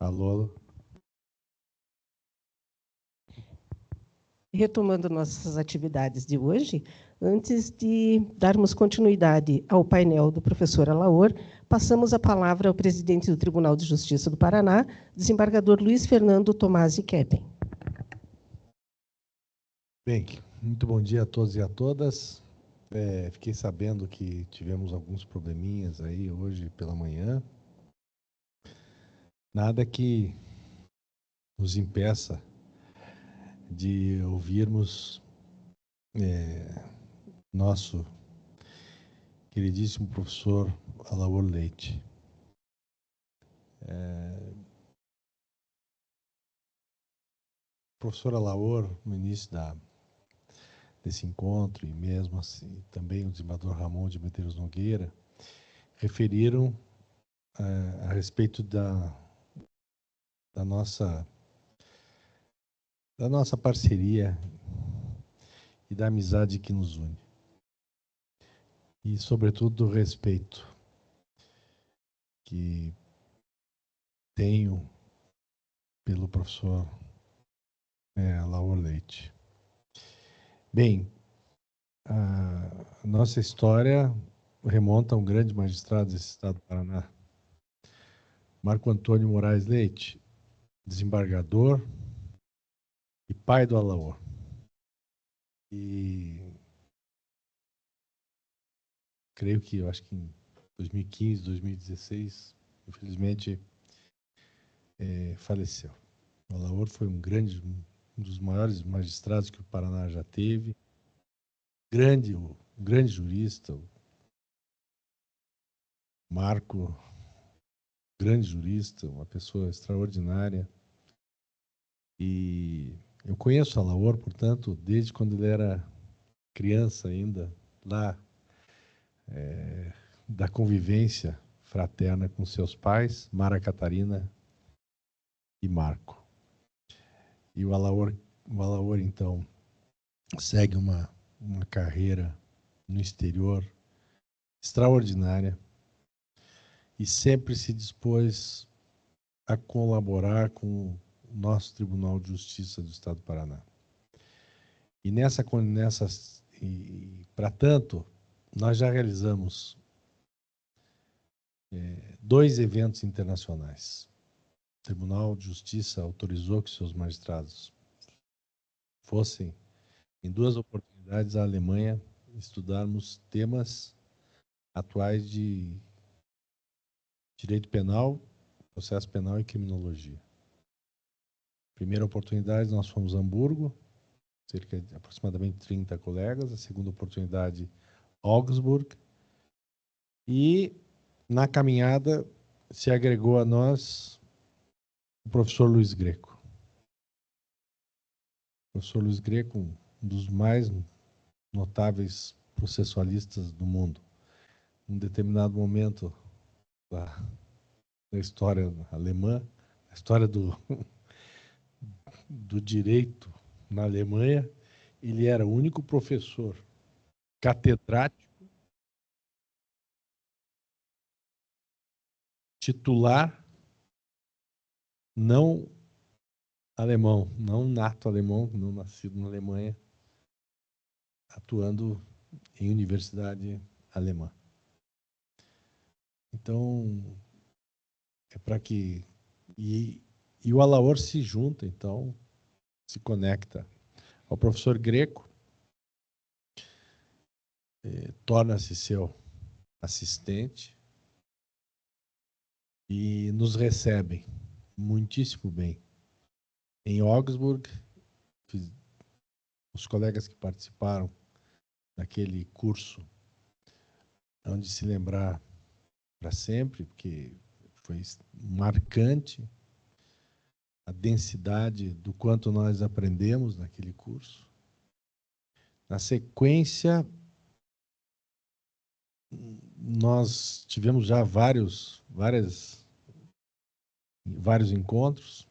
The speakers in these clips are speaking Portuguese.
Alô? Retomando nossas atividades de hoje, antes de darmos continuidade ao painel do professor Alaor, passamos a palavra ao presidente do Tribunal de Justiça do Paraná, desembargador Luiz Fernando Tomasi Keppen. Bem, muito bom dia a todos e a todas. Fiquei sabendo que tivemos alguns probleminhas aí hoje pela manhã. Nada que nos impeça de ouvirmos nosso queridíssimo professor Alaor Leite. O professor Alaor, no início desse encontro, e mesmo assim também o desembargador Ramon de Medeiros Nogueira, referiram a respeito da nossa parceria e da amizade que nos une. E, sobretudo, do respeito que tenho pelo professor Alaor Leite. Bem, a nossa história remonta a um grande magistrado desse estado do Paraná, Marco Antônio Moraes Leite, desembargador e pai do Alaor. E creio que, eu acho que em 2015, 2016, infelizmente, faleceu. O Alaor foi um dos maiores magistrados que o Paraná já teve, um grande jurista, o Marco, grande jurista, uma pessoa extraordinária. E eu conheço o Alaor, portanto, desde quando ele era criança ainda, lá da convivência fraterna com seus pais, Mara Catarina e Marco. E o Alaor, então, segue uma carreira no exterior extraordinária e sempre se dispôs a colaborar com o nosso Tribunal de Justiça do Estado do Paraná. E para tanto, nós já realizamos 2 eventos internacionais. O Tribunal de Justiça autorizou que seus magistrados fossem, em 2 oportunidades, à Alemanha, estudarmos temas atuais de direito penal, processo penal e criminologia. Primeira oportunidade, nós fomos a Hamburgo, cerca de aproximadamente 30 colegas. A segunda oportunidade, Augsburg. E, na caminhada, se agregou a nós o professor Luiz Greco. O professor Luiz Greco, um dos mais notáveis processualistas do mundo. Em um determinado momento da história alemã, a história do direito na Alemanha, ele era o único professor catedrático titular não alemão, não nato alemão, não nascido na Alemanha, atuando em universidade alemã. Então, para que... E o Alaor se junta, então, se conecta ao professor Greco, torna-se seu assistente e nos recebem muitíssimo bem. Em Augsburg, os colegas que participaram daquele curso hão de se lembrar para sempre, porque foi marcante a densidade do quanto nós aprendemos naquele curso. Na sequência, nós tivemos já vários encontros,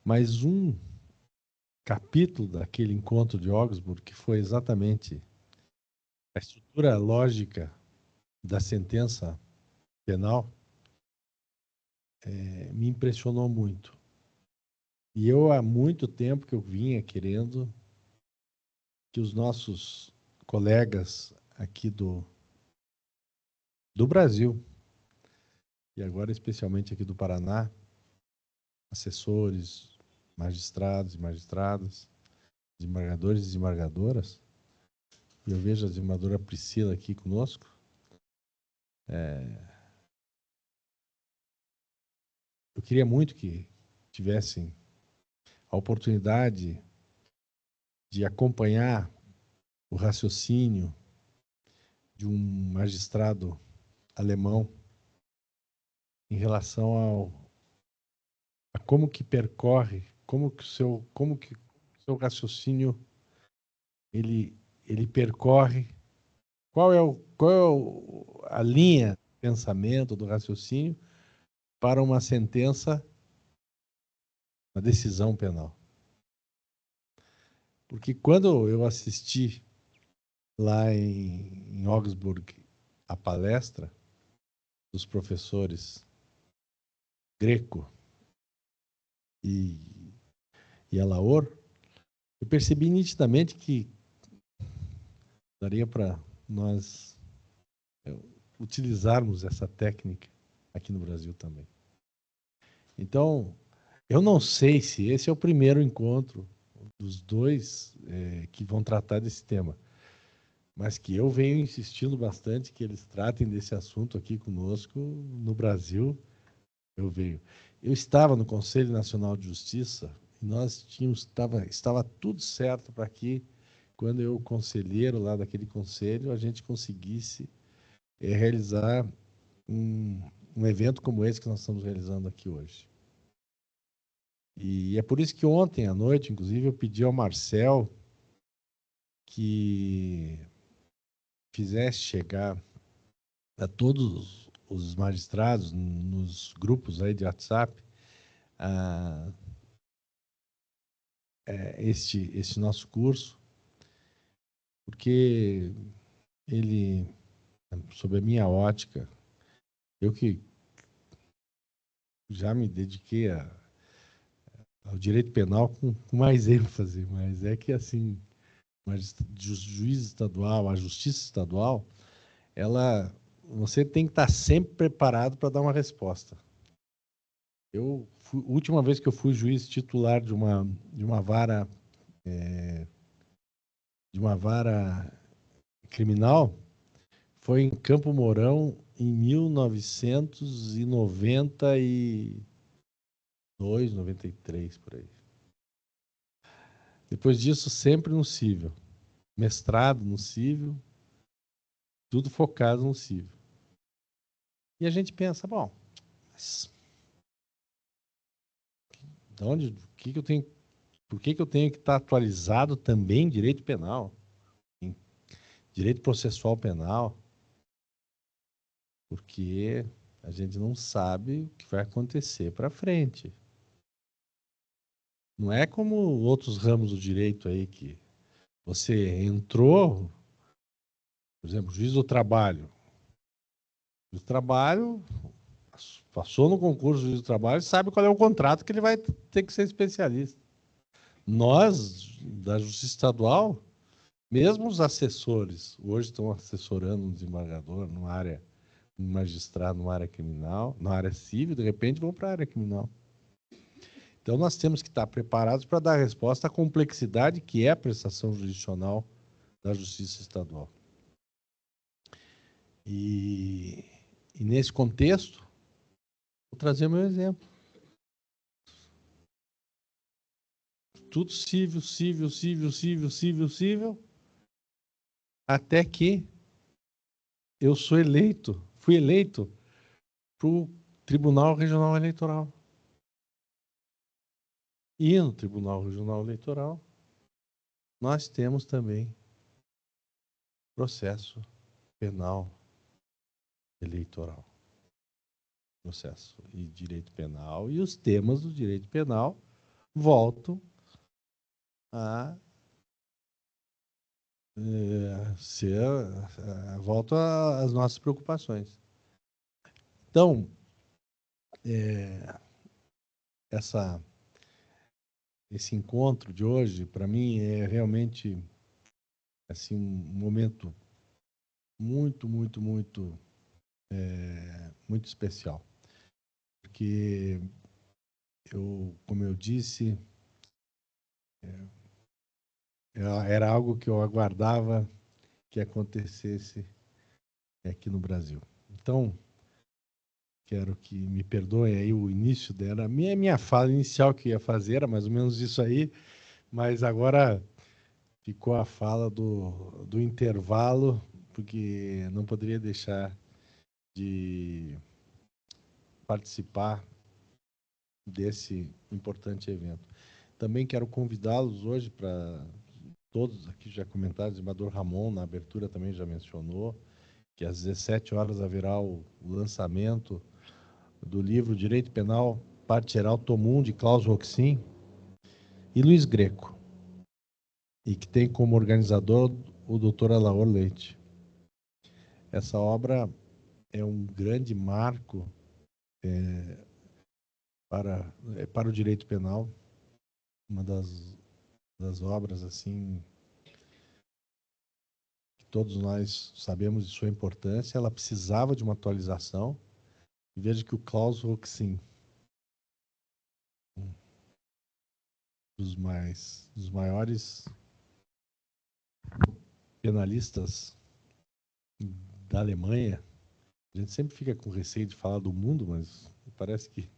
mas um capítulo daquele encontro de Augsburg, que foi exatamente a estrutura lógica da sentença penal, me impressionou muito. E eu, há muito tempo que eu vinha querendo que os nossos colegas aqui do Brasil, e agora especialmente aqui do Paraná, assessores, magistrados e magistradas, desembargadores e desembargadoras, e eu vejo a desembargadora Priscila aqui conosco, eu queria muito que tivessem a oportunidade de acompanhar o raciocínio de um magistrado alemão em relação a como que percorre, como que o seu raciocínio ele percorre, a linha de pensamento do raciocínio para uma sentença, uma decisão penal. Porque quando eu assisti lá em Augsburg a palestra dos professores Greco e Alaor, eu percebi nitidamente que daria para nós utilizarmos essa técnica aqui no Brasil também. Então, eu não sei se esse é o primeiro encontro dos dois que vão tratar desse tema, mas que eu venho insistindo bastante que eles tratem desse assunto aqui conosco no Brasil. Eu estava no Conselho Nacional de Justiça e nós estava tudo certo para que, quando eu conselheiro lá daquele conselho, a gente conseguisse realizar um evento como esse que nós estamos realizando aqui hoje. E é por isso que ontem à noite, inclusive, eu pedi ao Marcel que fizesse chegar a todos os magistrados nos grupos aí de WhatsApp este nosso curso, porque ele, sob a minha ótica, eu que já me dediquei ao direito penal com mais ênfase, mas é que assim, o juiz estadual, a justiça estadual, você tem que estar sempre preparado para dar uma resposta. A última vez que eu fui juiz titular de uma vara criminal foi em Campo Mourão em 1992, 93, por aí. Depois disso, sempre no cível. Mestrado no cível, tudo focado no cível. E a gente pensa, bom, mas por que eu tenho que estar atualizado também em direito penal, em direito processual penal? Porque a gente não sabe o que vai acontecer para frente. Não é como outros ramos do direito aí que você entrou, por exemplo, juiz do trabalho. O juiz do trabalho passou no concurso de juiz do trabalho, sabe qual é o contrato que ele vai ter que ser especialista. Nós, da Justiça Estadual, mesmo os assessores, hoje estão assessorando um desembargador numa área, um magistrado numa área criminal, na área civil, de repente vão para a área criminal. Então, nós temos que estar preparados para dar resposta à complexidade que é a prestação jurisdicional da Justiça Estadual. E nesse contexto, vou trazer meu exemplo. Tudo cível, cível, cível, cível, cível, cível, até que eu fui eleito para o Tribunal Regional Eleitoral. E no Tribunal Regional Eleitoral, nós temos também processo penal eleitoral. Processo e direito penal. E os temas do direito penal voltam voltam às nossas preocupações. Então, esse encontro de hoje, para mim, é realmente assim, um momento muito, muito, muito, muito especial. Porque, como eu disse, era algo que eu aguardava que acontecesse aqui no Brasil. Então, quero que me perdoem aí o início dela. Minha fala inicial que eu ia fazer era mais ou menos isso aí, mas agora ficou a fala do intervalo, porque não poderia deixar de participar desse importante evento. Também quero convidá-los hoje para todos aqui já comentaram, o desembargador Ramon na abertura também já mencionou, que às 17 horas haverá o lançamento do livro Direito Penal, Parte Geral, Tomo 1, de Klaus Roxin e Luiz Greco, e que tem como organizador o Dr. Alaor Leite. Essa obra é um grande marco para o direito penal, uma das obras assim que todos nós sabemos de sua importância. Ela precisava de uma atualização. E veja que o Klaus Roxin, dos maiores penalistas da Alemanha, a gente sempre fica com receio de falar do mundo, mas parece que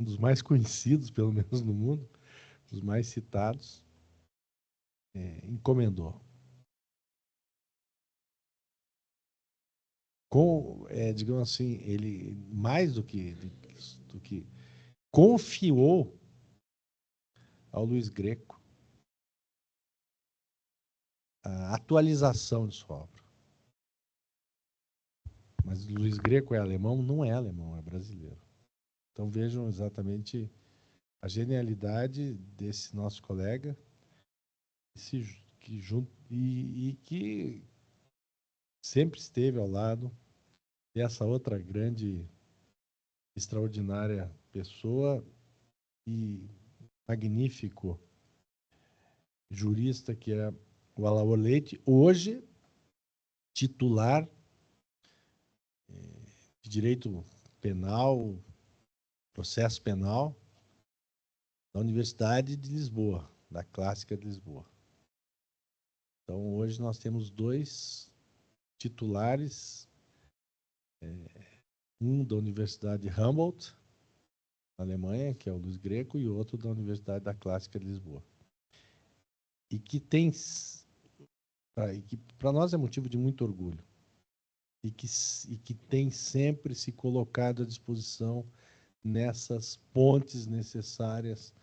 um dos mais conhecidos, pelo menos no mundo, dos mais citados, encomendou. Digamos assim, ele mais do que confiou ao Luiz Greco a atualização de sua obra. Mas Luiz Greco é alemão? Não é alemão, é brasileiro. Então vejam exatamente a genialidade desse nosso colega que sempre esteve ao lado dessa outra grande, extraordinária pessoa e magnífico jurista que é o Alaor Leite, hoje titular de Direito Penal, Processo Penal, da Universidade de Lisboa, da Clássica de Lisboa. Então, hoje nós temos dois titulares, um da Universidade de Humboldt, na Alemanha, que é o Luiz Greco, e outro da Universidade da Clássica de Lisboa. E que para nós é motivo de muito orgulho, e que tem sempre se colocado à disposição nessas pontes necessárias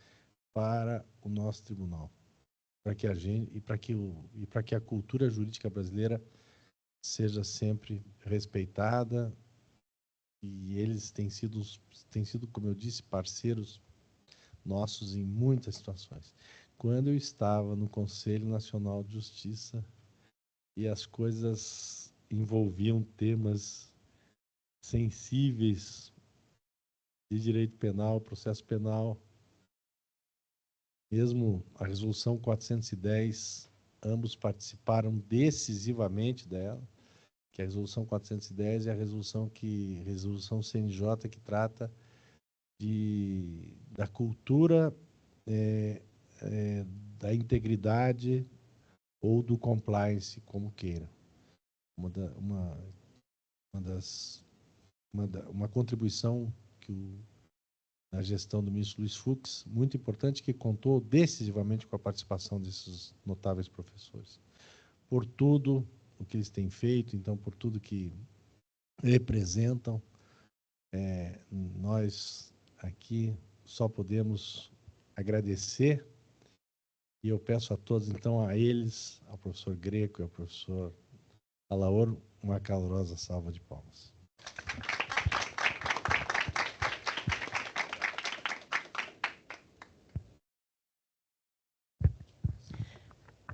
para o nosso tribunal, para que a gente para que a cultura jurídica brasileira seja sempre respeitada. E eles têm sido, como eu disse, parceiros nossos em muitas situações. Quando eu estava no Conselho Nacional de Justiça e as coisas envolviam temas sensíveis de direito penal, processo penal, mesmo a Resolução 410, ambos participaram decisivamente dela, que a Resolução 410 é a resolução CNJ que trata da cultura da integridade ou do compliance, como queira. Uma contribuição na gestão do ministro Luiz Fux, muito importante, que contou decisivamente com a participação desses notáveis professores. Por tudo o que eles têm feito, então, por tudo que representam, nós aqui só podemos agradecer, e eu peço a todos, então, a eles, ao professor Greco e ao professor Alaor, uma calorosa salva de palmas.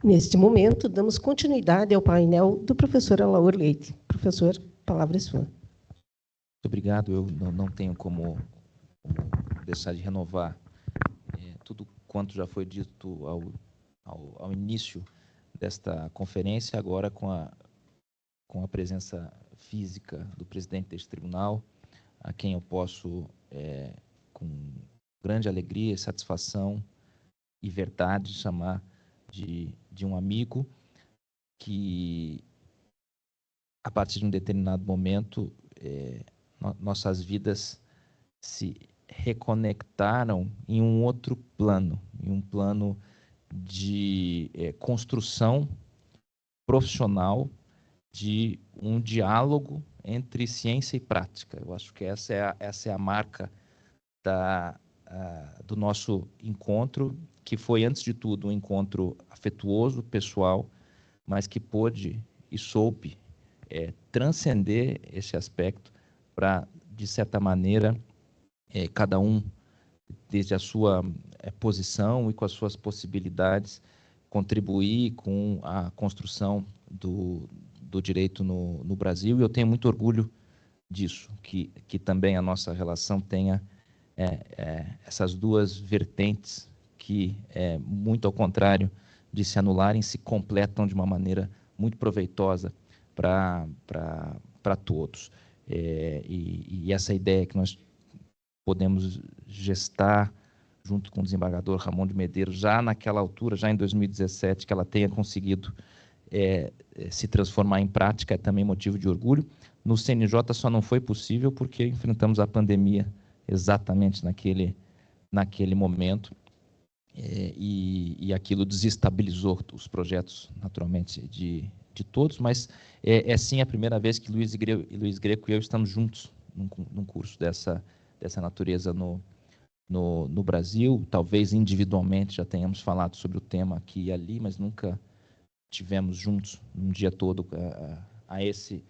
Neste momento, damos continuidade ao painel do professor Alaor Leite. Professor, a palavra é sua. Muito obrigado. Eu não tenho como deixar de renovar tudo quanto já foi dito ao início desta conferência, agora com a presença física do presidente deste tribunal, a quem eu posso, com grande alegria e satisfação e verdade, chamar de um amigo que, a partir de um determinado momento, nossas vidas se reconectaram em um outro plano, em um plano de construção profissional, de um diálogo entre ciência e prática. Eu acho que essa é a marca do nosso encontro, que foi, antes de tudo, um encontro afetuoso, pessoal, mas que pôde e soube transcender esse aspecto para, de certa maneira, cada um, desde a sua posição e com as suas possibilidades, contribuir com a construção do direito no Brasil. E eu tenho muito orgulho disso, que também a nossa relação tenha essas duas vertentes que, muito ao contrário de se anularem, se completam de uma maneira muito proveitosa para todos. E essa ideia que nós podemos gestar junto com o desembargador Ramon de Medeiros, já naquela altura, já em 2017, que ela tenha conseguido se transformar em prática, é também motivo de orgulho. No CNJ só não foi possível porque enfrentamos a pandemia exatamente naquele momento, e aquilo desestabilizou os projetos, naturalmente, de todos, mas sim a primeira vez que Luiz Greco e eu estamos juntos num curso dessa natureza no Brasil. Talvez individualmente já tenhamos falado sobre o tema aqui e ali, mas nunca tivemos juntos um dia todo a esse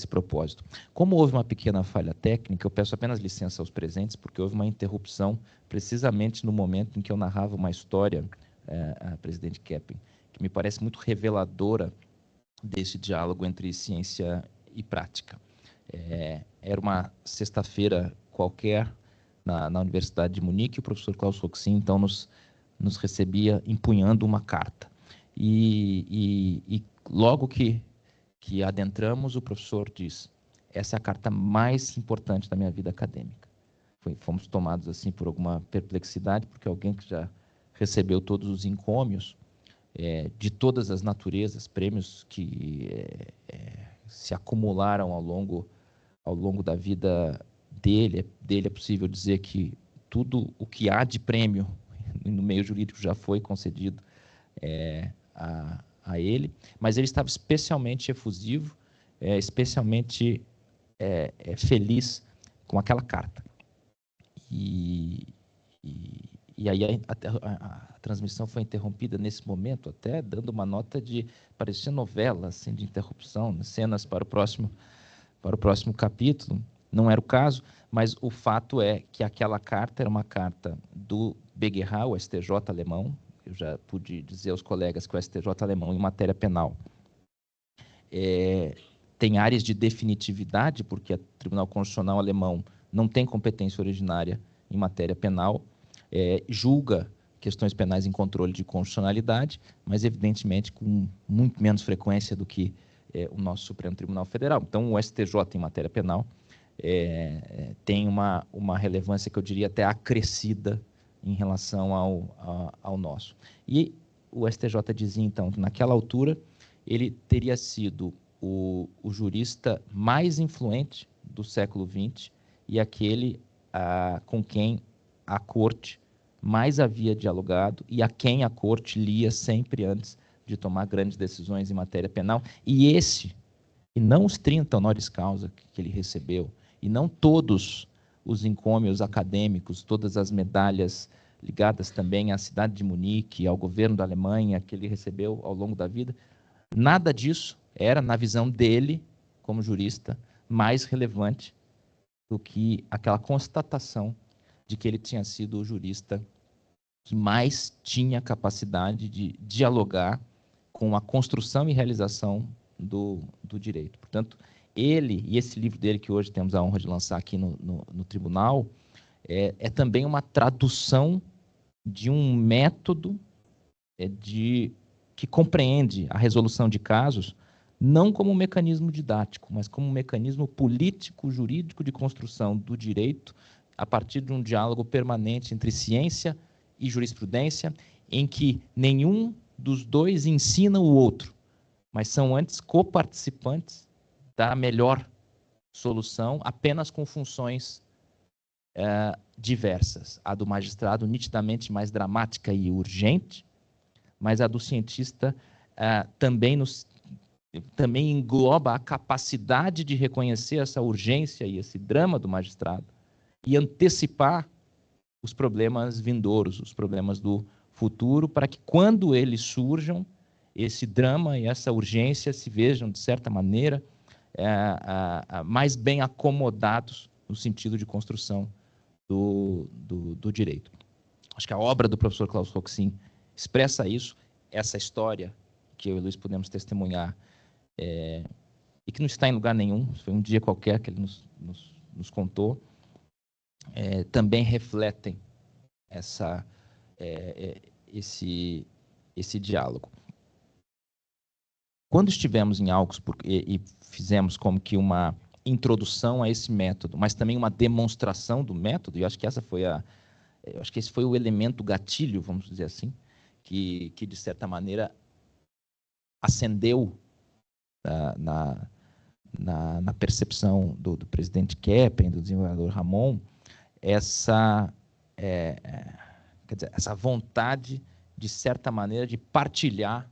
propósito. Como houve uma pequena falha técnica, eu peço apenas licença aos presentes, porque houve uma interrupção precisamente no momento em que eu narrava uma história, presidente Keppen, que me parece muito reveladora desse diálogo entre ciência e prática. Era uma sexta-feira qualquer na Universidade de Munique, e o professor Klaus Roxin, então, nos recebia empunhando uma carta. E logo que adentramos, o professor diz: essa é a carta mais importante da minha vida acadêmica. Fomos tomados assim por alguma perplexidade, porque alguém que já recebeu todos os encômios de todas as naturezas, prêmios que se acumularam ao longo da vida dele é possível dizer que tudo o que há de prêmio no meio jurídico já foi concedido a ele, mas ele estava especialmente efusivo, especialmente feliz com aquela carta. E aí a transmissão foi interrompida nesse momento, até dando uma nota parecia novela, assim, de interrupção, cenas para o próximo capítulo. Não era o caso, mas o fato é que aquela carta era uma carta do BGH, o STJ alemão. Eu já pude dizer aos colegas que o STJ alemão, em matéria penal, tem áreas de definitividade, porque o Tribunal Constitucional alemão não tem competência originária em matéria penal, julga questões penais em controle de constitucionalidade, mas, evidentemente, com muito menos frequência do que o nosso Supremo Tribunal Federal. Então, o STJ, em matéria penal, tem uma relevância que eu diria até acrescida em relação ao nosso. E o STJ dizia, então, que naquela altura ele teria sido o jurista mais influente do século XX e aquele com quem a Corte mais havia dialogado e a quem a Corte lia sempre antes de tomar grandes decisões em matéria penal. E não os 30 honoris causa que ele recebeu, e não todos os encômios acadêmicos, todas as medalhas ligadas também à cidade de Munique, ao governo da Alemanha, que ele recebeu ao longo da vida, nada disso era, na visão dele, como jurista, mais relevante do que aquela constatação de que ele tinha sido o jurista que mais tinha capacidade de dialogar com a construção e realização do direito. Portanto, ele, e esse livro dele que hoje temos a honra de lançar aqui no tribunal, é também uma tradução de um método que compreende a resolução de casos não como um mecanismo didático, mas como um mecanismo político, jurídico de construção do direito a partir de um diálogo permanente entre ciência e jurisprudência, em que nenhum dos dois ensina o outro, mas são antes coparticipantes da melhor solução, apenas com funções diversas. A do magistrado nitidamente mais dramática e urgente, mas a do cientista também engloba a capacidade de reconhecer essa urgência e esse drama do magistrado e antecipar os problemas vindouros, os problemas do futuro, para que quando eles surjam, esse drama e essa urgência se vejam, de certa maneira, mais bem acomodados no sentido de construção do direito. Acho que a obra do professor Klaus Roxin expressa isso, essa história que eu e o Luiz podemos testemunhar, e que não está em lugar nenhum, foi um dia qualquer que ele nos contou, também refletem esse diálogo. Quando estivemos em Augsburg e fizemos como que uma introdução a esse método, mas também uma demonstração do método, e eu acho que esse foi o elemento gatilho, vamos dizer assim, que de certa maneira acendeu na percepção do presidente Keppen, do desenvolvedor Ramon, essa vontade, de certa maneira, de partilhar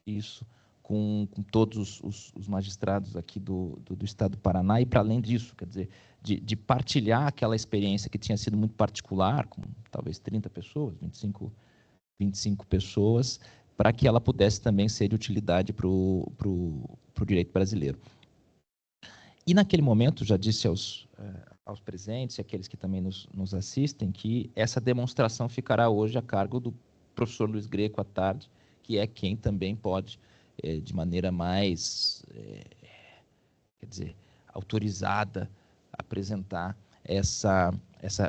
isso com todos os magistrados aqui do Estado do Paraná, e para além disso, quer dizer, de partilhar aquela experiência que tinha sido muito particular, com talvez 30 pessoas, 25 pessoas, para que ela pudesse também ser de utilidade para o direito brasileiro. E naquele momento, já disse aos presentes e àqueles que também nos assistem, que essa demonstração ficará hoje a cargo do professor Luiz Greco à tarde, que é quem também pode, de maneira mais, autorizada, apresentar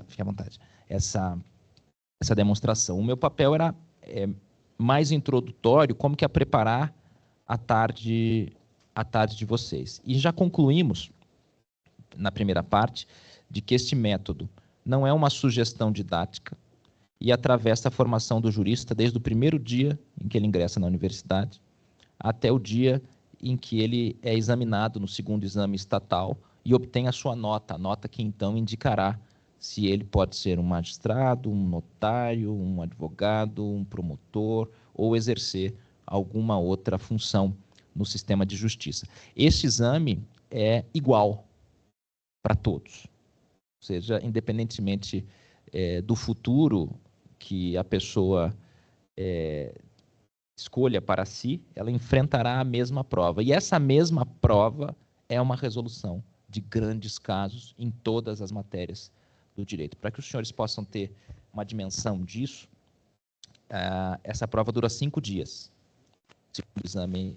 fique à vontade, essa demonstração. O meu papel era mais introdutório, como que a preparar a tarde de vocês. E já concluímos, na primeira parte, de que este método não é uma sugestão didática e atravessa a formação do jurista desde o primeiro dia em que ele ingressa na universidade até o dia em que ele é examinado no segundo exame estatal e obtém a sua nota, a nota que então indicará se ele pode ser um magistrado, um notário, um advogado, um promotor ou exercer alguma outra função no sistema de justiça. Este exame é igual para todos, ou seja, independentemente do futuro que a pessoa escolha para si, ela enfrentará a mesma prova. E essa mesma prova é uma resolução de grandes casos em todas as matérias do direito. Para que os senhores possam ter uma dimensão disso, essa prova dura 5 dias, segundo exame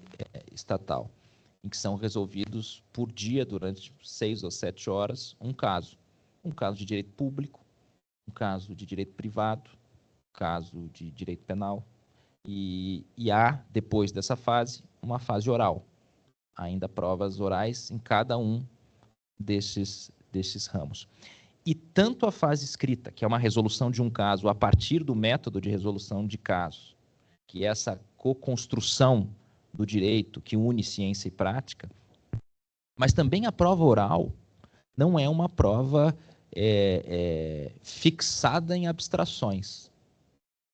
estatal, em que são resolvidos por dia, durante 6 ou 7 horas, um caso de direito público, um caso de direito privado, um caso de direito penal, e há, depois dessa fase, uma fase oral, ainda provas orais em cada um desses ramos. E tanto a fase escrita, que é uma resolução de um caso a partir do método de resolução de casos, que é essa co-construção do direito que une ciência e prática, mas também a prova oral não é uma prova fixada em abstrações.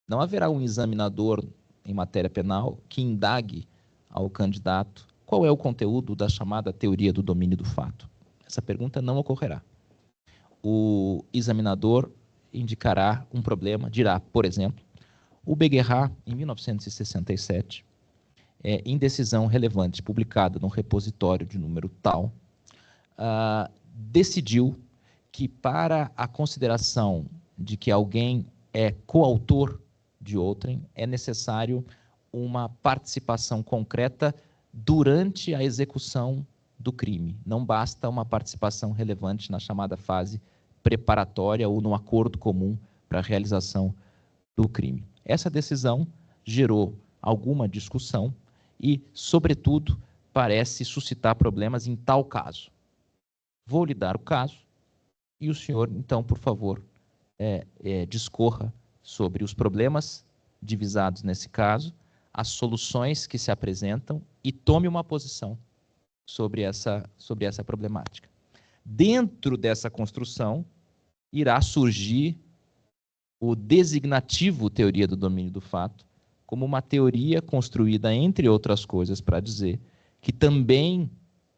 Não haverá um examinador em matéria penal que indague ao candidato qual é o conteúdo da chamada teoria do domínio do fato. Essa pergunta não ocorrerá. O examinador indicará um problema, dirá, por exemplo, o Beguerrat, em 1967, em decisão relevante publicada no repositório de número tal, decidiu que para a consideração de que alguém é coautor de outrem, é necessário uma participação concreta durante a execução do crime. Não basta uma participação relevante na chamada fase preparatória ou no acordo comum para a realização do crime. Essa decisão gerou alguma discussão e, sobretudo, parece suscitar problemas em tal caso. Vou lhe dar o caso e o senhor, então, por favor, discorra sobre os problemas divisados nesse caso, as soluções que se apresentam e tome uma posição sobre essa problemática. Dentro dessa construção, irá surgir o designativo teoria do domínio do fato, como uma teoria construída, entre outras coisas, para dizer que também,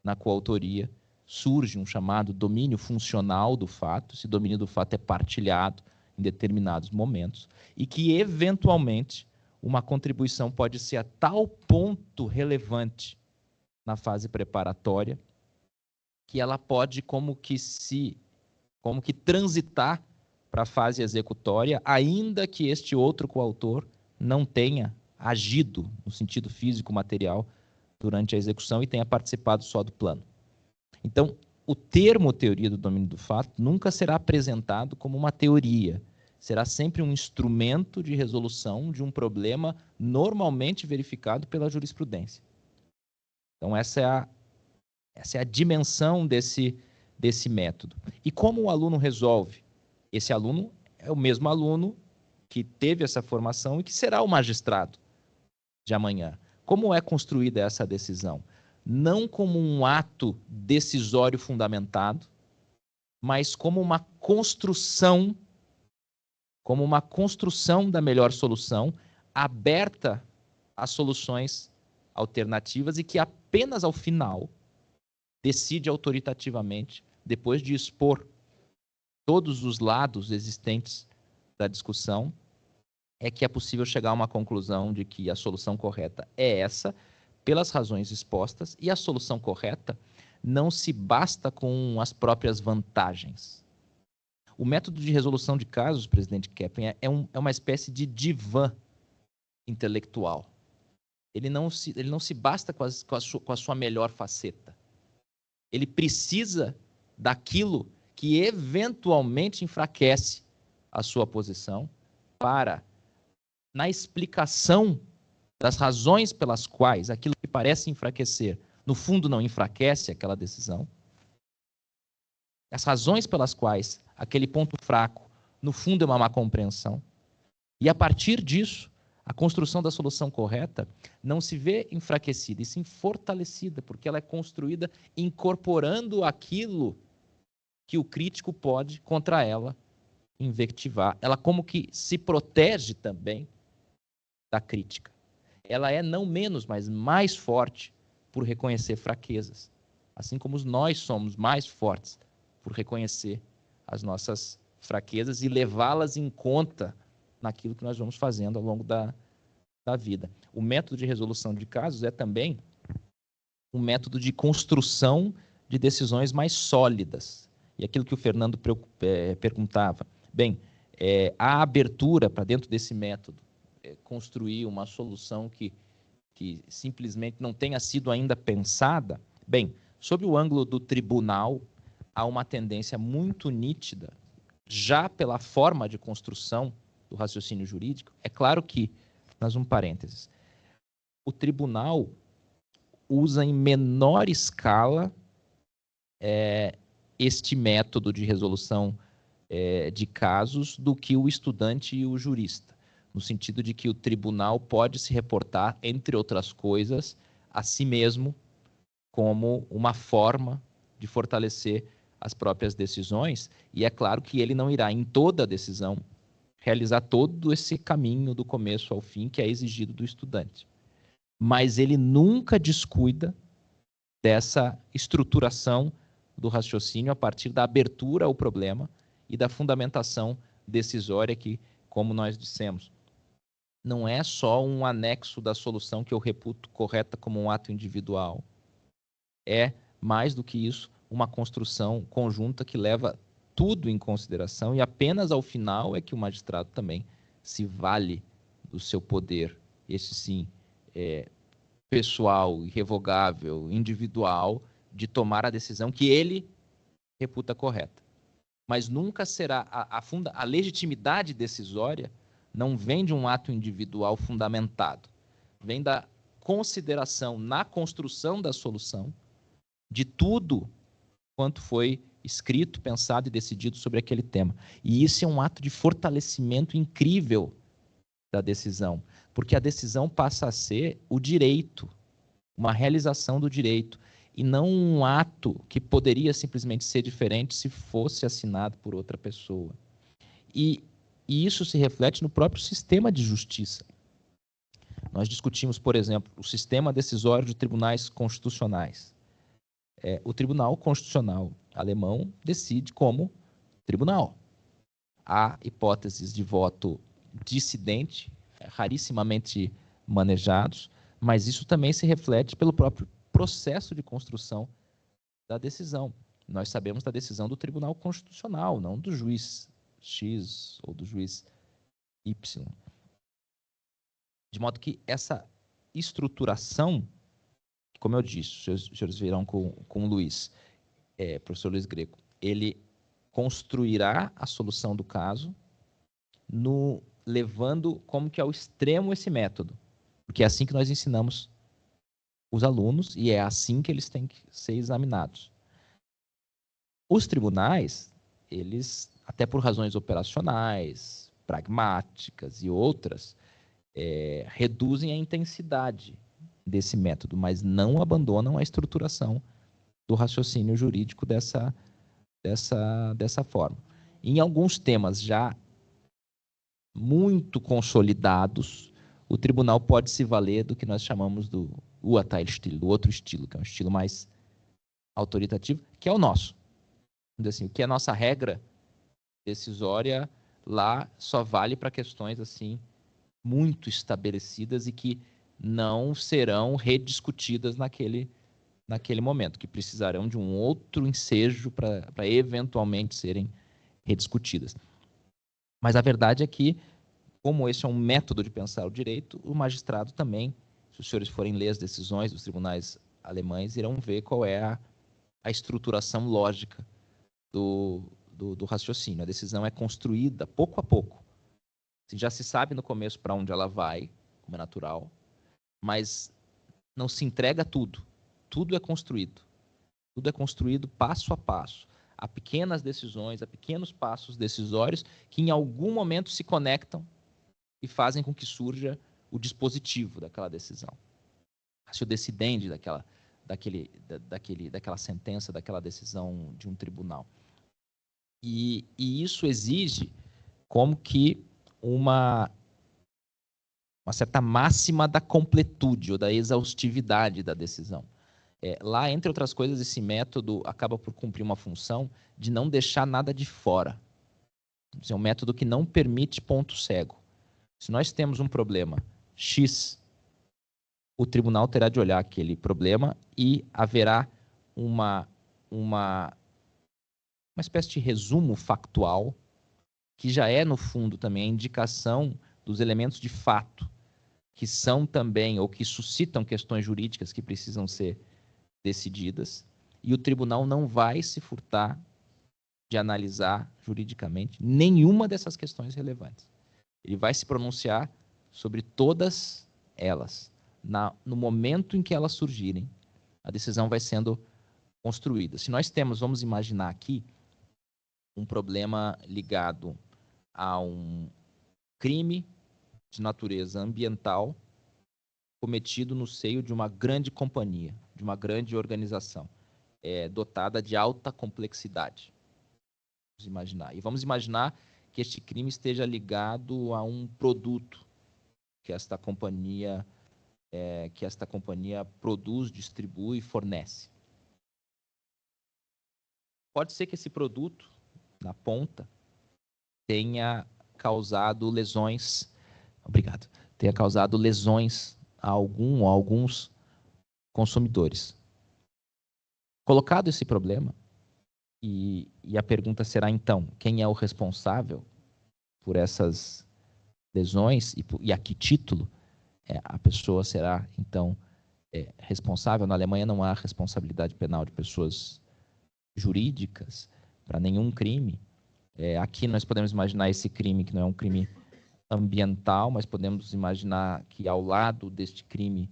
na coautoria, surge um chamado domínio funcional do fato, esse domínio do fato é partilhado em determinados momentos, e que, eventualmente, uma contribuição pode ser a tal ponto relevante na fase preparatória, que ela pode como que transitar para a fase executória, ainda que este outro coautor não tenha agido no sentido físico material durante a execução e tenha participado só do plano. Então, o termo teoria do domínio do fato nunca será apresentado como uma teoria, será sempre um instrumento de resolução de um problema normalmente verificado pela jurisprudência. Então, essa é a dimensão desse método. E como o aluno resolve? Esse aluno é o mesmo aluno que teve essa formação e que será o magistrado de amanhã. Como é construída essa decisão? Não como um ato decisório fundamentado, mas como uma construção da melhor solução, aberta às soluções alternativas e que apenas ao final decide autoritativamente, depois de expor todos os lados existentes da discussão, é que é possível chegar a uma conclusão de que a solução correta é essa, pelas razões expostas, e a solução correta não se basta com as próprias vantagens. O método de resolução de casos, presidente Kepler, é uma espécie de divã intelectual. Ele não se basta com a sua melhor faceta. Ele precisa daquilo que eventualmente enfraquece a sua posição para, na explicação das razões pelas quais aquilo que parece enfraquecer, no fundo não enfraquece aquela decisão, as razões pelas quais aquele ponto fraco, no fundo, é uma má compreensão, e a partir disso, a construção da solução correta não se vê enfraquecida, e sim fortalecida, porque ela é construída incorporando aquilo que o crítico pode, contra ela, invectivar. Ela como que se protege também da crítica. Ela é não menos, mas mais forte por reconhecer fraquezas, assim como nós somos mais fortes por reconhecer as nossas fraquezas e levá-las em conta naquilo que nós vamos fazendo ao longo da vida. O método de resolução de casos é também um método de construção de decisões mais sólidas. E aquilo que o Fernando perguntava, bem, a abertura para dentro desse método, construir uma solução que simplesmente não tenha sido ainda pensada, bem, sob o ângulo do tribunal, há uma tendência muito nítida, já pela forma de construção do raciocínio jurídico. É claro que, mais um parênteses, o tribunal usa em menor escala este método de resolução de casos do que o estudante e o jurista, no sentido de que o tribunal pode se reportar, entre outras coisas, a si mesmo como uma forma de fortalecer as próprias decisões, e é claro que ele não irá, em toda a decisão, realizar todo esse caminho do começo ao fim que é exigido do estudante. Mas ele nunca descuida dessa estruturação do raciocínio a partir da abertura ao problema e da fundamentação decisória que, como nós dissemos, não é só um anexo da solução que eu reputo correta como um ato individual. É, mais do que isso, uma construção conjunta que leva tudo em consideração e apenas ao final é que o magistrado também se vale do seu poder, esse sim, pessoal, irrevogável, individual, de tomar a decisão que ele reputa correta. Mas nunca será a legitimidade decisória não vem de um ato individual fundamentado, vem da consideração na construção da solução de tudo quanto foi escrito, pensado e decidido sobre aquele tema. E isso é um ato de fortalecimento incrível da decisão, porque a decisão passa a ser o direito, uma realização do direito, e não um ato que poderia simplesmente ser diferente se fosse assinado por outra pessoa. E isso se reflete no próprio sistema de justiça. Nós discutimos, por exemplo, o sistema decisório de tribunais constitucionais. O Tribunal Constitucional alemão decide como tribunal. Há hipóteses de voto dissidente, rarissimamente manejados, mas isso também se reflete pelo próprio processo de construção da decisão. Nós sabemos da decisão do Tribunal Constitucional, não do juiz X ou do juiz Y. De modo que essa estruturação, como eu disse, os senhores virão com o Luiz, professor Luiz Greco, ele construirá a solução do caso levando como que ao extremo esse método, porque é assim que nós ensinamos os alunos e é assim que eles têm que ser examinados. Os tribunais, eles, até por razões operacionais, pragmáticas e outras, reduzem a intensidade desse método, mas não abandonam a estruturação do raciocínio jurídico dessa forma. Em alguns temas já muito consolidados, o tribunal pode se valer do que nós chamamos do Urteilstil, do outro estilo, que é um estilo mais autoritativo, que é o nosso. Assim, o que é a nossa regra decisória lá só vale para questões assim muito estabelecidas e que não serão rediscutidas naquele momento, que precisarão de um outro ensejo para eventualmente serem rediscutidas. Mas a verdade é que, como esse é um método de pensar o direito, o magistrado também, se os senhores forem ler as decisões dos tribunais alemães, irão ver qual é a estruturação lógica do raciocínio. A decisão é construída pouco a pouco. Já se sabe no começo para onde ela vai, como é natural, mas não se entrega tudo. Tudo é construído. Tudo é construído passo a passo. Há pequenas decisões, há pequenos passos decisórios que em algum momento se conectam e fazem com que surja o dispositivo daquela decisão. Se o decidente daquela sentença, daquela decisão de um tribunal. E isso exige como que uma certa máxima da completude ou da exaustividade da decisão. Lá, entre outras coisas, esse método acaba por cumprir uma função de não deixar nada de fora. É um método que não permite ponto cego. Se nós temos um problema X, o tribunal terá de olhar aquele problema e haverá uma espécie de resumo factual que já é, no fundo, também a indicação dos elementos de fato que são também, ou que suscitam questões jurídicas que precisam ser decididas, e o tribunal não vai se furtar de analisar juridicamente nenhuma dessas questões relevantes. Ele vai se pronunciar sobre todas elas. No momento em que elas surgirem, a decisão vai sendo construída. Se nós temos, vamos imaginar aqui, um problema ligado a um crime de natureza ambiental cometido no seio de uma grande companhia, de uma grande organização, dotada de alta complexidade. Vamos imaginar. E vamos imaginar que este crime esteja ligado a um produto que esta companhia produz, distribui e fornece. Pode ser que esse produto, na ponta, tenha causado lesões. Obrigado. Tenha causado lesões a algum ou alguns consumidores. Colocado esse problema, e a pergunta será então, quem é o responsável por essas lesões e a que título a pessoa será então responsável. Na Alemanha não há responsabilidade penal de pessoas jurídicas para nenhum crime. Aqui nós podemos imaginar esse crime, que não é um crime ambiental, mas podemos imaginar que ao lado deste crime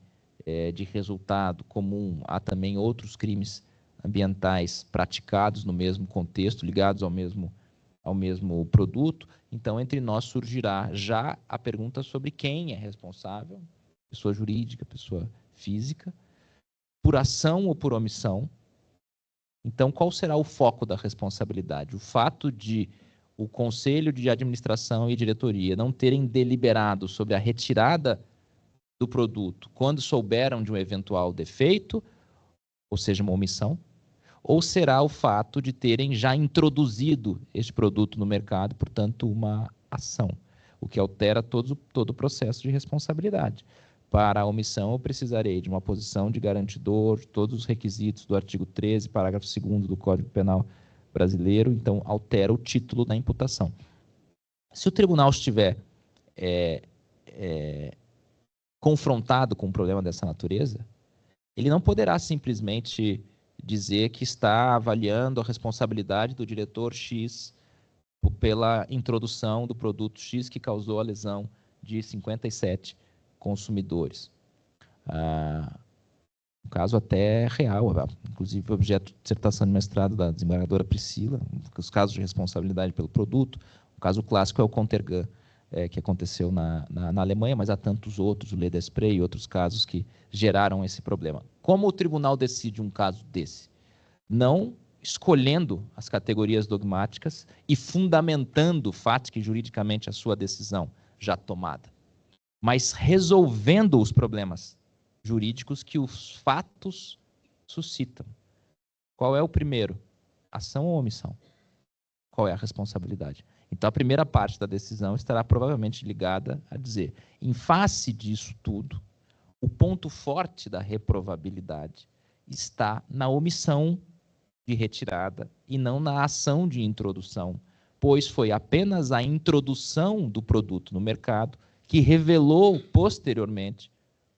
de resultado comum, há também outros crimes ambientais praticados no mesmo contexto, ligados ao mesmo produto. Então, entre nós surgirá já a pergunta sobre quem é responsável, pessoa jurídica, pessoa física, por ação ou por omissão. Então, qual será o foco da responsabilidade? O fato de o Conselho de Administração e Diretoria não terem deliberado sobre a retirada do produto quando souberam de um eventual defeito, ou seja, uma omissão, ou será o fato de terem já introduzido este produto no mercado, portanto, uma ação, o que altera todo o processo de responsabilidade. Para a omissão, eu precisarei de uma posição de garantidor, de todos os requisitos do artigo 13, parágrafo 2º do Código Penal brasileiro, então altera o título da imputação. Se o tribunal estiver confrontado com um problema dessa natureza, ele não poderá simplesmente dizer que está avaliando a responsabilidade do diretor X pela introdução do produto X que causou a lesão de 57 consumidores. Um caso até real, inclusive objeto de dissertação de mestrado da desembargadora Priscila, os casos de responsabilidade pelo produto. O caso clássico é o Contergan, que aconteceu na Alemanha, mas há tantos outros, o Leda Spray e outros casos que geraram esse problema. Como o tribunal decide um caso desse? Não escolhendo as categorias dogmáticas e fundamentando fática e juridicamente a sua decisão já tomada, mas resolvendo os problemas jurídicos que os fatos suscitam. Qual é o primeiro? Ação ou omissão? Qual é a responsabilidade? Então, a primeira parte da decisão estará provavelmente ligada a dizer, em face disso tudo, o ponto forte da reprovabilidade está na omissão de retirada e não na ação de introdução, pois foi apenas a introdução do produto no mercado que revelou posteriormente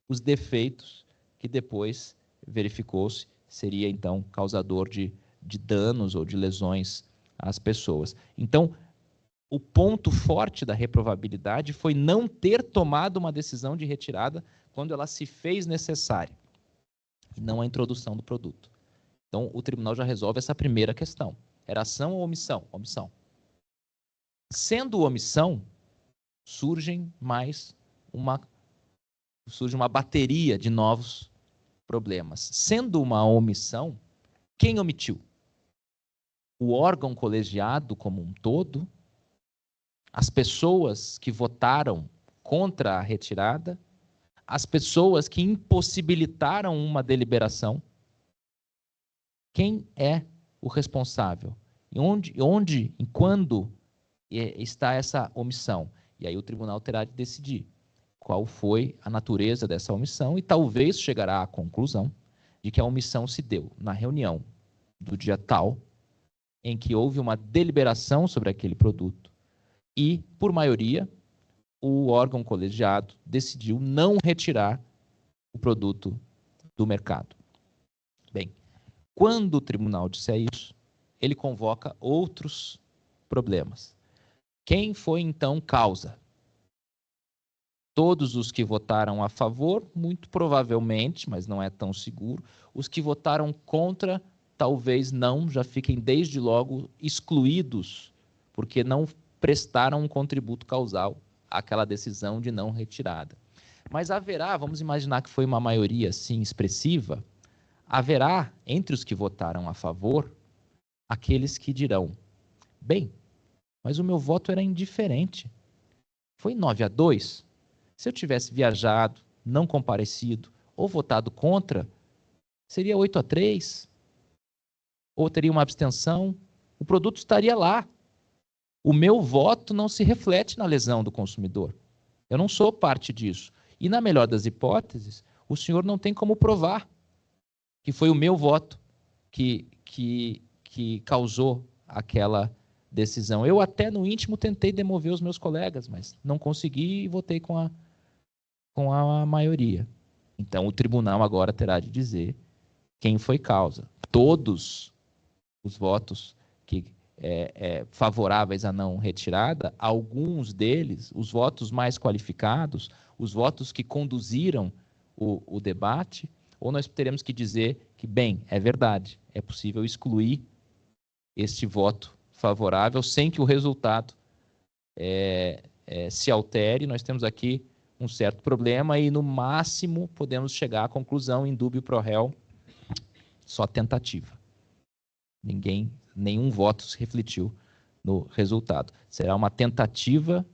os defeitos que depois verificou-se seria, então, causador de danos ou de lesões às pessoas. Então, o ponto forte da reprovabilidade foi não ter tomado uma decisão de retirada quando ela se fez necessária, e não a introdução do produto. Então, o tribunal já resolve essa primeira questão. Era ação ou omissão? Omissão. Sendo omissão, surge uma bateria de novos problemas. Sendo uma omissão, quem omitiu? O órgão colegiado como um todo, as pessoas que votaram contra a retirada, as pessoas que impossibilitaram uma deliberação. Quem é o responsável? E quando está essa omissão? E aí o tribunal terá de decidir qual foi a natureza dessa omissão e talvez chegará à conclusão de que a omissão se deu na reunião do dia tal, em que houve uma deliberação sobre aquele produto e, por maioria, o órgão colegiado decidiu não retirar o produto do mercado. Bem, quando o tribunal disser isso, ele convoca outros problemas. Quem foi, então, causa? Todos os que votaram a favor, muito provavelmente, mas não é tão seguro. Os que votaram contra, talvez não, já fiquem desde logo excluídos, porque não prestaram um contributo causal àquela decisão de não retirada. Mas haverá, vamos imaginar que foi uma maioria assim expressiva, haverá, entre os que votaram a favor, aqueles que dirão, bem, mas o meu voto era indiferente. Foi 9-2. Se eu tivesse viajado, não comparecido ou votado contra, seria 8-3. Ou teria uma abstenção. O produto estaria lá. O meu voto não se reflete na lesão do consumidor. Eu não sou parte disso. E, na melhor das hipóteses, o senhor não tem como provar que foi o meu voto que causou aquela decisão. Eu até no íntimo tentei demover os meus colegas, mas não consegui e votei com a maioria. Então, o tribunal agora terá de dizer quem foi causa. Todos os votos que favoráveis à não retirada, alguns deles, os votos mais qualificados, os votos que conduziram o debate, ou nós teremos que dizer que, bem, é verdade, é possível excluir este voto favorável sem que o resultado se altere. Nós temos aqui um certo problema e, no máximo, podemos chegar à conclusão, in dubio pro réu, só tentativa. Nenhum voto se refletiu no resultado. Será uma tentativa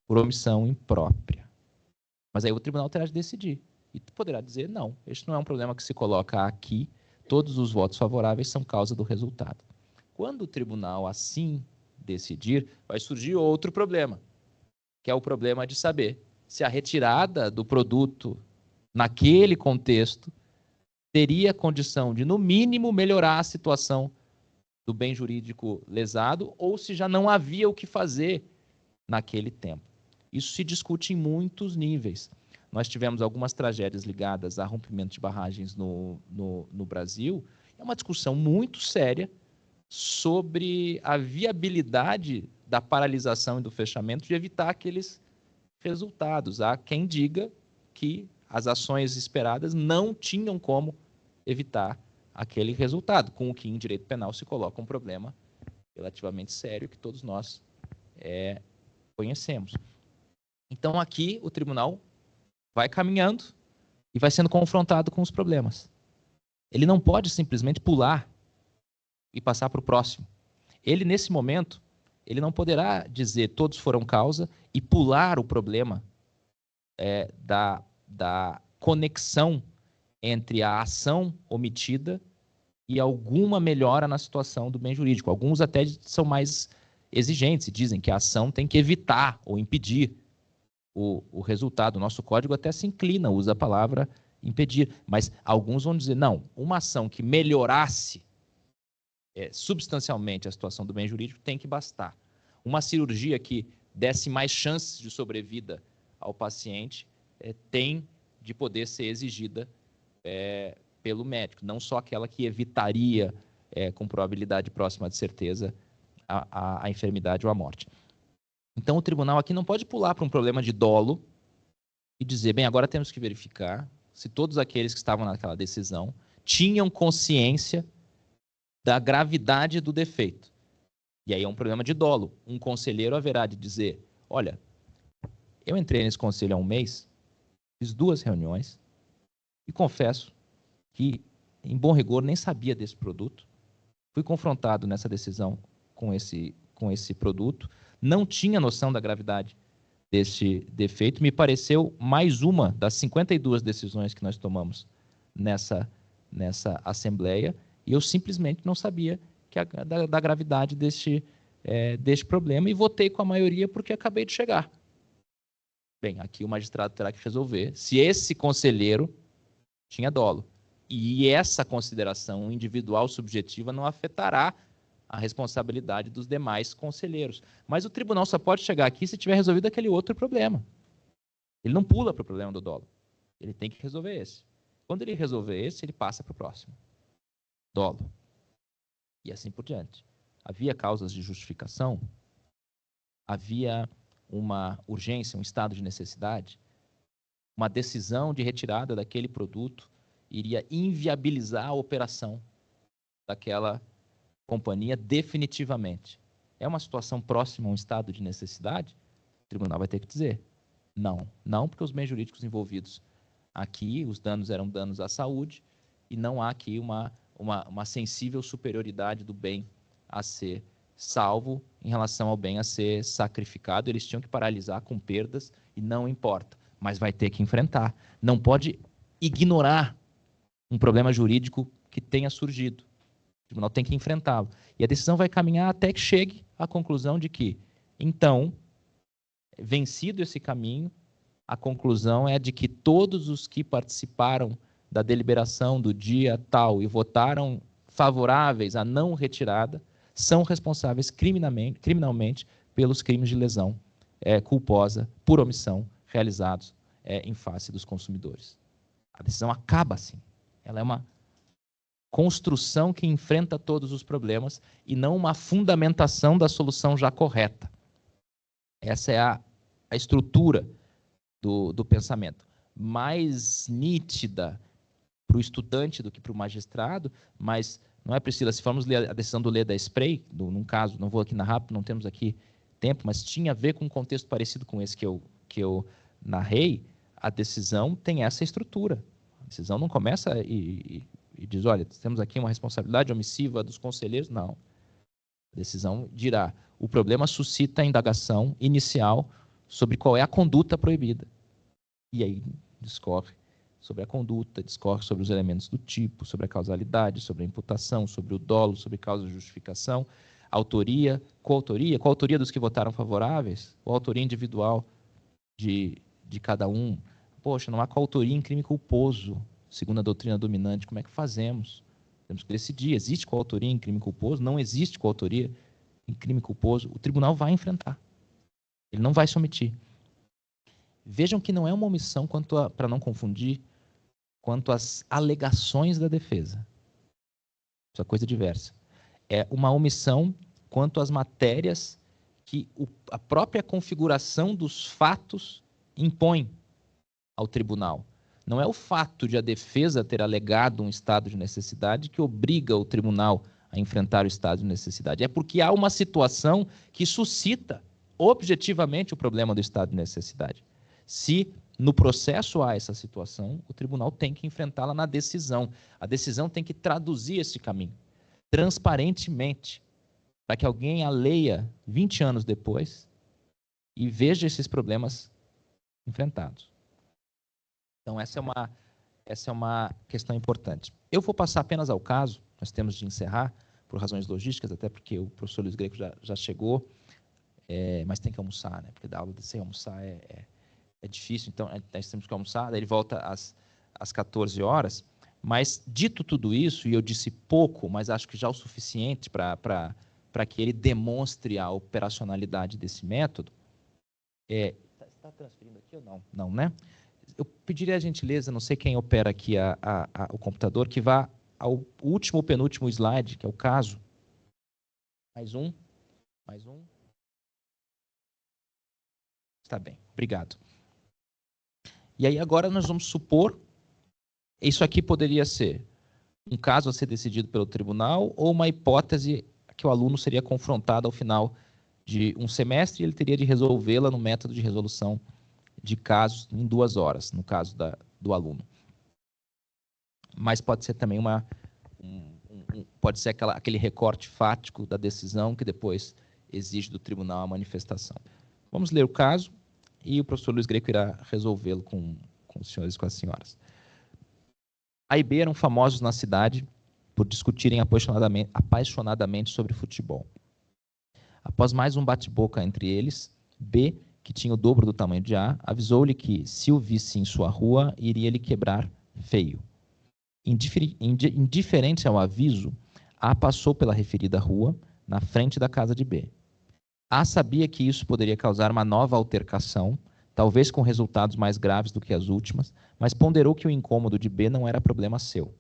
por omissão imprópria. Mas aí o tribunal terá de decidir. E poderá dizer, não, este não é um problema que se coloca aqui, todos os votos favoráveis são causa do resultado. Quando o tribunal assim decidir, vai surgir outro problema, que é o problema de saber se a retirada do produto naquele contexto teria condição de, no mínimo, melhorar a situação do bem jurídico lesado ou se já não havia o que fazer naquele tempo. Isso se discute em muitos níveis. Nós tivemos algumas tragédias ligadas a rompimento de barragens no Brasil. É uma discussão muito séria sobre a viabilidade da paralisação e do fechamento de evitar aqueles resultados. Há quem diga que as ações esperadas não tinham como evitar aquele resultado, com o que em direito penal se coloca um problema relativamente sério que todos nós conhecemos. Então aqui o tribunal vai caminhando e vai sendo confrontado com os problemas. Ele não pode simplesmente pular e passar para o próximo. Ele, nesse momento, ele não poderá dizer todos foram causa e pular o problema da conexão entre a ação omitida e alguma melhora na situação do bem jurídico. Alguns até são mais exigentes e dizem que a ação tem que evitar ou impedir o resultado. O nosso código até se inclina, usa a palavra impedir, mas alguns vão dizer, não, uma ação que melhorasse substancialmente a situação do bem jurídico tem que bastar. Uma cirurgia que desse mais chances de sobrevida ao paciente tem de poder ser exigida pelo médico, não só aquela que evitaria com probabilidade próxima de certeza a enfermidade ou a morte. Então o tribunal aqui não pode pular para um problema de dolo e dizer, bem, agora temos que verificar se todos aqueles que estavam naquela decisão tinham consciência da gravidade do defeito. E aí é um problema de dolo. Um conselheiro haverá de dizer, olha, eu entrei nesse conselho há um mês, fiz 2 reuniões e confesso que, em bom rigor, nem sabia desse produto. Fui confrontado nessa decisão com esse produto, não tinha noção da gravidade deste defeito. Me pareceu mais uma das 52 decisões que nós tomamos nessa Assembleia, e eu simplesmente não sabia da gravidade deste problema e votei com a maioria porque acabei de chegar. Bem, aqui o magistrado terá que resolver se esse conselheiro tinha dolo. E essa consideração individual subjetiva não afetará a responsabilidade dos demais conselheiros. Mas o tribunal só pode chegar aqui se tiver resolvido aquele outro problema. Ele não pula para o problema do dolo. Ele tem que resolver esse. Quando ele resolver esse, ele passa para o próximo. Dolo. E assim por diante. Havia causas de justificação? Havia uma urgência, um estado de necessidade? Uma decisão de retirada daquele produto iria inviabilizar a operação daquela companhia definitivamente. É uma situação próxima a um estado de necessidade? O tribunal vai ter que dizer não. Não, porque os bens jurídicos envolvidos aqui, os danos eram danos à saúde e não há aqui uma sensível superioridade do bem a ser salvo em relação ao bem a ser sacrificado. Eles tinham que paralisar com perdas e não importa, mas vai ter que enfrentar. Não pode ignorar um problema jurídico que tenha surgido. O tribunal tem que enfrentá-lo. E a decisão vai caminhar até que chegue à conclusão de que, então, vencido esse caminho, a conclusão é de que todos os que participaram da deliberação do dia tal e votaram favoráveis à não retirada são responsáveis criminalmente pelos crimes de lesão culposa por omissão realizados em face dos consumidores. A decisão acaba assim. Ela é uma construção que enfrenta todos os problemas e não uma fundamentação da solução já correta. Essa é a estrutura do pensamento. Mais nítida para o estudante do que para o magistrado, mas não é, Priscila, se formos ler a decisão do Leda Spray, num caso, não vou aqui narrar, não temos aqui tempo, mas tinha a ver com um contexto parecido com esse que eu narrei, a decisão tem essa estrutura. A decisão não começa e diz, olha, temos aqui uma responsabilidade omissiva dos conselheiros. Não. A decisão dirá, o problema suscita a indagação inicial sobre qual é a conduta proibida. E aí discorre sobre a conduta, discorre sobre os elementos do tipo, sobre a causalidade, sobre a imputação, sobre o dolo, sobre causa de justificação, autoria, coautoria dos que votaram favoráveis, ou autoria individual de cada um. Poxa, não há coautoria em crime culposo, segundo a doutrina dominante. Como é que fazemos? Temos que decidir. Existe coautoria em crime culposo? Não existe coautoria em crime culposo? O tribunal vai enfrentar. Ele não vai se omitir. Vejam que não é uma omissão, para não confundir, quanto às alegações da defesa. Isso é coisa diversa. É uma omissão quanto às matérias que a própria configuração dos fatos impõe ao tribunal. Não é o fato de a defesa ter alegado um estado de necessidade que obriga o tribunal a enfrentar o estado de necessidade. É porque há uma situação que suscita objetivamente o problema do estado de necessidade. Se no processo há essa situação, o tribunal tem que enfrentá-la na decisão. A decisão tem que traduzir esse caminho transparentemente, para que alguém a leia 20 anos depois e veja esses problemas enfrentados. Então, essa é uma questão importante. Eu vou passar apenas ao caso, nós temos de encerrar, por razões logísticas, até porque o professor Luiz Greco já chegou, mas tem que almoçar, né? Porque dar aula sem almoçar é difícil, então nós temos que almoçar, daí ele volta às 14 horas, mas dito tudo isso, e eu disse pouco, mas acho que já o suficiente para que ele demonstre a operacionalidade desse método. Está transferindo aqui ou não? Não, né? Eu pediria a gentileza, não sei quem opera aqui o computador, que vá ao último ou penúltimo slide, que é o caso. Mais um. Está bem, obrigado. E aí agora nós vamos supor, isso aqui poderia ser um caso a ser decidido pelo tribunal ou uma hipótese que o aluno seria confrontado ao final de um semestre e ele teria de resolvê-la no método de resolução de casos em 2 horas, no caso do aluno. Mas pode ser também pode ser aquele recorte fático da decisão que depois exige do tribunal a manifestação. Vamos ler o caso e o professor Luiz Greco irá resolvê-lo com os senhores e com as senhoras. A e B eram famosos na cidade por discutirem apaixonadamente sobre futebol. Após mais um bate-boca entre eles, B, que tinha o dobro do tamanho de A, avisou-lhe que, se o visse em sua rua, iria lhe quebrar feio. Indiferente ao aviso, A passou pela referida rua, na frente da casa de B. A sabia que isso poderia causar uma nova altercação, talvez com resultados mais graves do que as últimas, mas ponderou que o incômodo de B não era problema seu.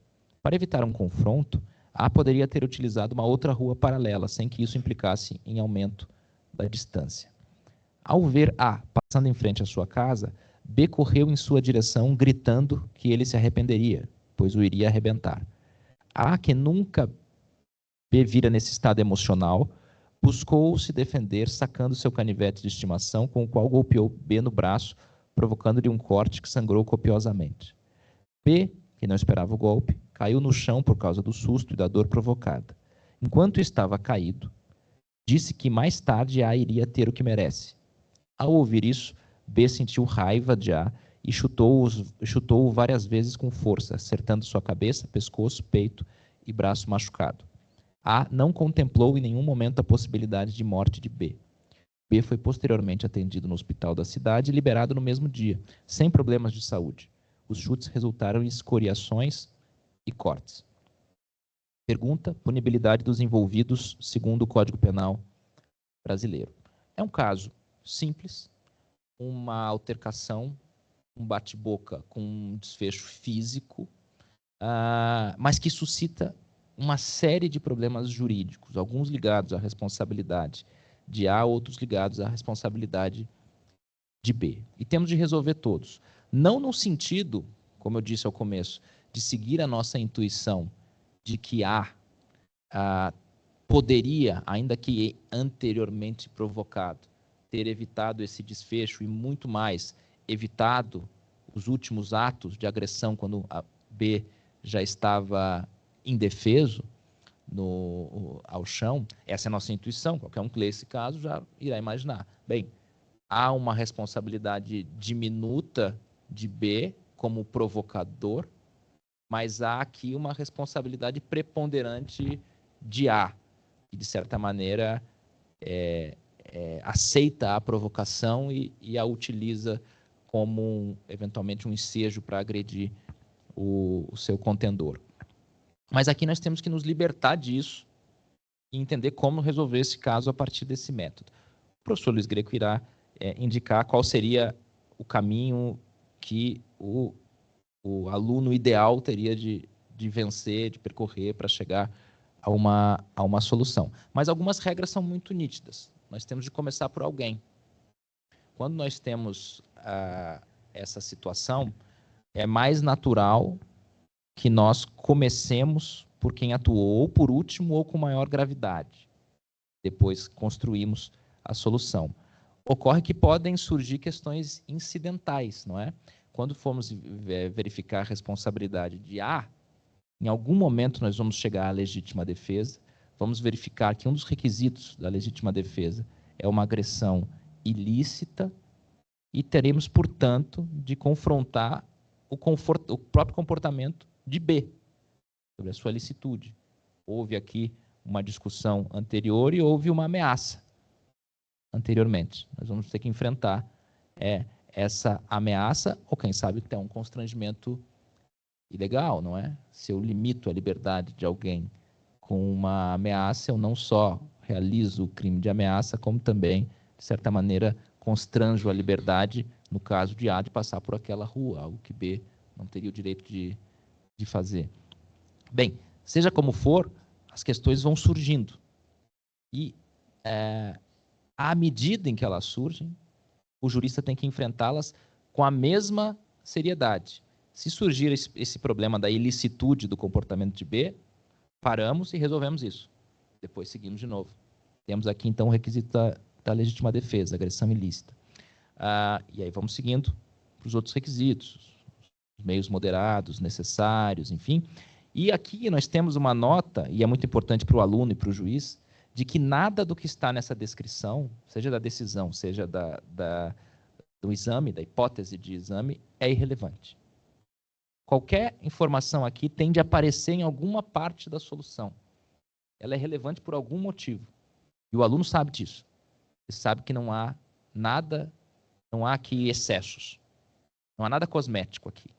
Para evitar um confronto, A poderia ter utilizado uma outra rua paralela, sem que isso implicasse em aumento da distância. Ao ver A passando em frente à sua casa, B correu em sua direção, gritando que ele se arrependeria, pois o iria arrebentar. A, que nunca B vira nesse estado emocional, buscou se defender, sacando seu canivete de estimação, com o qual golpeou B no braço, provocando-lhe um corte que sangrou copiosamente. B, que não esperava o golpe, caiu no chão por causa do susto e da dor provocada. Enquanto estava caído, disse que mais tarde A iria ter o que merece. Ao ouvir isso, B sentiu raiva de A e chutou-o várias vezes com força, acertando sua cabeça, pescoço, peito e braço machucado. A não contemplou em nenhum momento a possibilidade de morte de B. B foi posteriormente atendido no hospital da cidade e liberado no mesmo dia, sem problemas de saúde. Os chutes resultaram em escoriações e cortes. Pergunta: punibilidade dos envolvidos segundo o Código Penal brasileiro. É um caso simples, uma altercação um bate-boca com um desfecho físico, mas que suscita uma série de problemas jurídicos, alguns ligados à responsabilidade de A, outros ligados à responsabilidade de B. E temos de resolver todos. Não no sentido, como eu disse ao começo, de seguir a nossa intuição de que A poderia, ainda que anteriormente provocado, ter evitado esse desfecho e muito mais, evitado os últimos atos de agressão quando a B já estava indefeso ao chão. Essa é a nossa intuição. Qualquer um que lê esse caso já irá imaginar. Bem, há uma responsabilidade diminuta de B como provocador, mas há aqui uma responsabilidade preponderante de A, que, de certa maneira, aceita a provocação e a utiliza como, eventualmente, um ensejo para agredir o seu contendor. Mas aqui nós temos que nos libertar disso e entender como resolver esse caso a partir desse método. O professor Luiz Greco irá indicar qual seria o caminho que o aluno ideal teria de vencer, de percorrer para chegar a uma solução. Mas algumas regras são muito nítidas. Nós temos de começar por alguém. Quando nós temos essa situação, é mais natural que nós comecemos por quem atuou ou por último ou com maior gravidade. Depois construímos a solução. Ocorre que podem surgir questões incidentais, não é? Quando formos verificar a responsabilidade de A, em algum momento nós vamos chegar à legítima defesa, vamos verificar que um dos requisitos da legítima defesa é uma agressão ilícita e teremos, portanto, de confrontar o próprio comportamento de B, sobre a sua licitude. Houve aqui uma discussão anterior e houve uma ameaça anteriormente. Nós vamos ter que enfrentar essa ameaça, ou quem sabe até um constrangimento ilegal, não é? Se eu limito a liberdade de alguém com uma ameaça, eu não só realizo o crime de ameaça, como também, de certa maneira, constranjo a liberdade, no caso de A, de passar por aquela rua, algo que B não teria o direito de fazer. Bem, seja como for, as questões vão surgindo. E, à medida em que elas surgem, o jurista tem que enfrentá-las com a mesma seriedade. Se surgir esse problema da ilicitude do comportamento de B, paramos e resolvemos isso. Depois seguimos de novo. Temos aqui, então, o requisito da legítima defesa, agressão ilícita. E aí vamos seguindo para os outros requisitos, os meios moderados, necessários, enfim. E aqui nós temos uma nota, e é muito importante para o aluno e para o juiz, de que nada do que está nessa descrição, seja da decisão, seja do exame, da hipótese de exame, é irrelevante. Qualquer informação aqui tende a aparecer em alguma parte da solução. Ela é relevante por algum motivo. E o aluno sabe disso. Ele sabe que não há nada, não há aqui excessos. Não há nada cosmético aqui.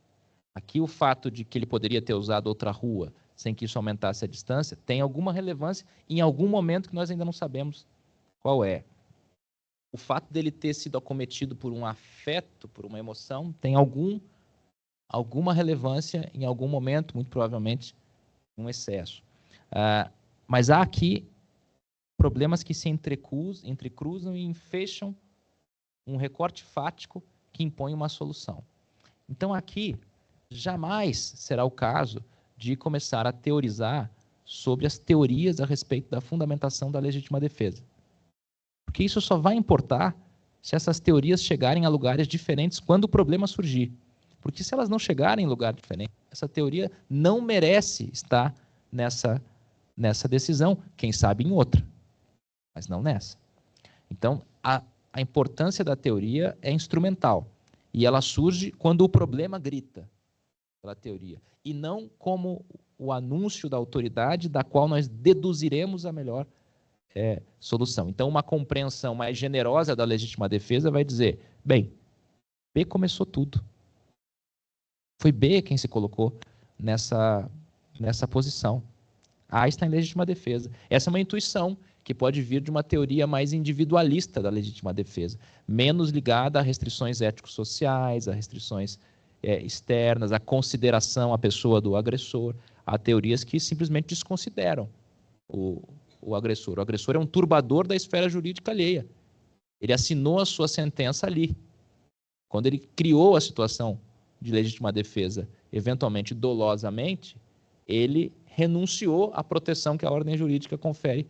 Aqui o fato de que ele poderia ter usado outra rua sem que isso aumentasse a distância tem alguma relevância em algum momento que nós ainda não sabemos qual é. O fato dele ter sido acometido por um afeto, por uma emoção, tem alguma relevância em algum momento, muito provavelmente um excesso. Mas há aqui problemas que se entrecruzam e fecham um recorte fático que impõe uma solução. Então aqui jamais será o caso de começar a teorizar sobre as teorias a respeito da fundamentação da legítima defesa. Porque isso só vai importar se essas teorias chegarem a lugares diferentes quando o problema surgir. Porque se elas não chegarem em lugar diferente, essa teoria não merece estar nessa decisão, quem sabe em outra, mas não nessa. Então, a importância da teoria é instrumental, e ela surge quando o problema grita pela teoria, e não como o anúncio da autoridade da qual nós deduziremos a melhor solução. Então, uma compreensão mais generosa da legítima defesa vai dizer, bem, B começou tudo. Foi B quem se colocou nessa posição. A está em legítima defesa. Essa é uma intuição que pode vir de uma teoria mais individualista da legítima defesa, menos ligada a restrições éticos-sociais, a restrições externas, a consideração à pessoa do agressor. Há teorias que simplesmente desconsideram o agressor. O agressor é um turbador da esfera jurídica alheia. Ele assinou a sua sentença ali. Quando ele criou a situação de legítima defesa, eventualmente dolosamente, ele renunciou à proteção que a ordem jurídica confere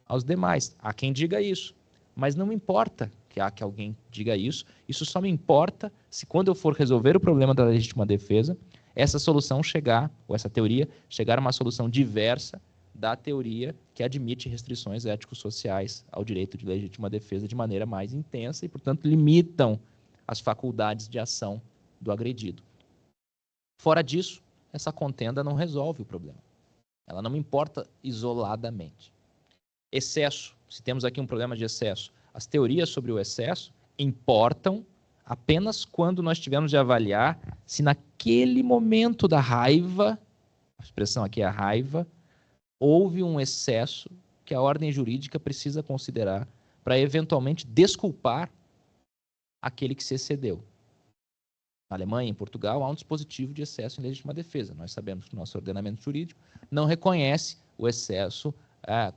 aos demais. Há quem diga isso, mas não importa que alguém diga isso. Isso só me importa se, quando eu for resolver o problema da legítima defesa, essa solução chegar, ou essa teoria, chegar a uma solução diversa da teoria que admite restrições éticos-sociais ao direito de legítima defesa de maneira mais intensa e, portanto, limitam as faculdades de ação do agredido. Fora disso, essa contenda não resolve o problema. Ela não importa isoladamente. Excesso, se temos aqui um problema de excesso, as teorias sobre o excesso importam apenas quando nós tivermos de avaliar se naquele momento da raiva, a expressão aqui é a raiva, houve um excesso que a ordem jurídica precisa considerar para eventualmente desculpar aquele que se excedeu. Na Alemanha e em Portugal há um dispositivo de excesso em legítima defesa. Nós sabemos que o nosso ordenamento jurídico não reconhece o excesso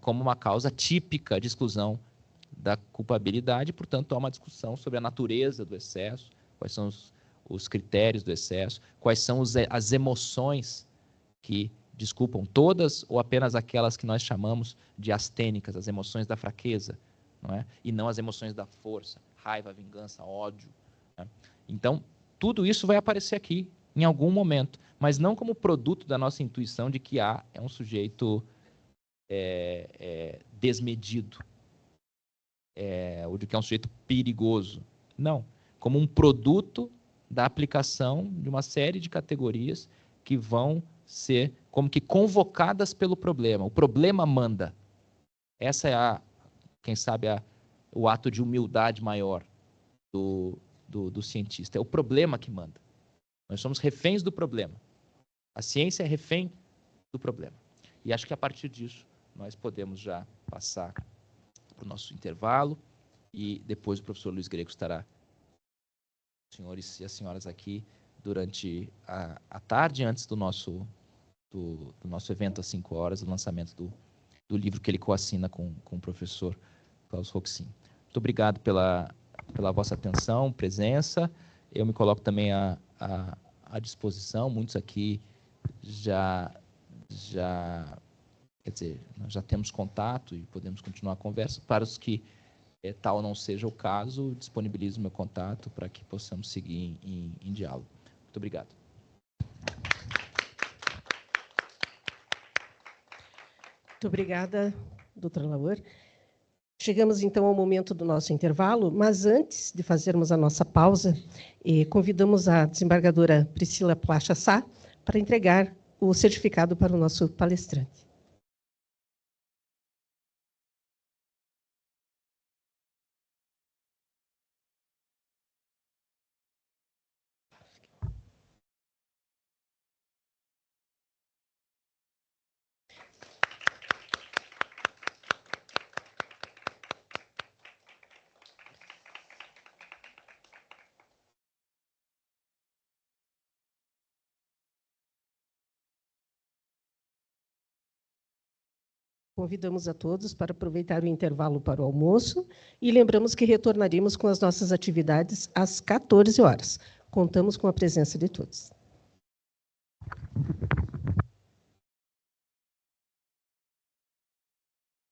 como uma causa típica de exclusão da culpabilidade, portanto, há uma discussão sobre a natureza do excesso, quais são os critérios do excesso, quais são as emoções que desculpam, todas ou apenas aquelas que nós chamamos de astênicas, as emoções da fraqueza, não é? E não as emoções da força, raiva, vingança, ódio. Né? Então, tudo isso vai aparecer aqui em algum momento, mas não como produto da nossa intuição de que A é um sujeito desmedido, ou de que é um sujeito perigoso. Não, como um produto da aplicação de uma série de categorias que vão ser como que convocadas pelo problema. O problema manda. Essa é, quem sabe, o ato de humildade maior do cientista. É o problema que manda. Nós somos reféns do problema. A ciência é refém do problema. E acho que a partir disso nós podemos já passar para o nosso intervalo e depois o professor Luiz Greco estará com os senhores e as senhoras aqui durante a tarde, antes do nosso evento às 5 horas, o lançamento do livro que ele coassina com o professor Klaus Roxin. Muito obrigado pela vossa atenção, presença. Eu me coloco também à disposição. Muitos aqui quer dizer, nós já temos contato e podemos continuar a conversa. Para os que tal não seja o caso, disponibilizo o meu contato para que possamos seguir em diálogo. Muito obrigado. Muito obrigada, doutora Laor. Chegamos, então, ao momento do nosso intervalo, mas antes de fazermos a nossa pausa, convidamos a desembargadora Priscila Placha Sá para entregar o certificado para o nosso palestrante. Convidamos a todos para aproveitar o intervalo para o almoço e lembramos que retornaremos com as nossas atividades às 14 horas. Contamos com a presença de todos.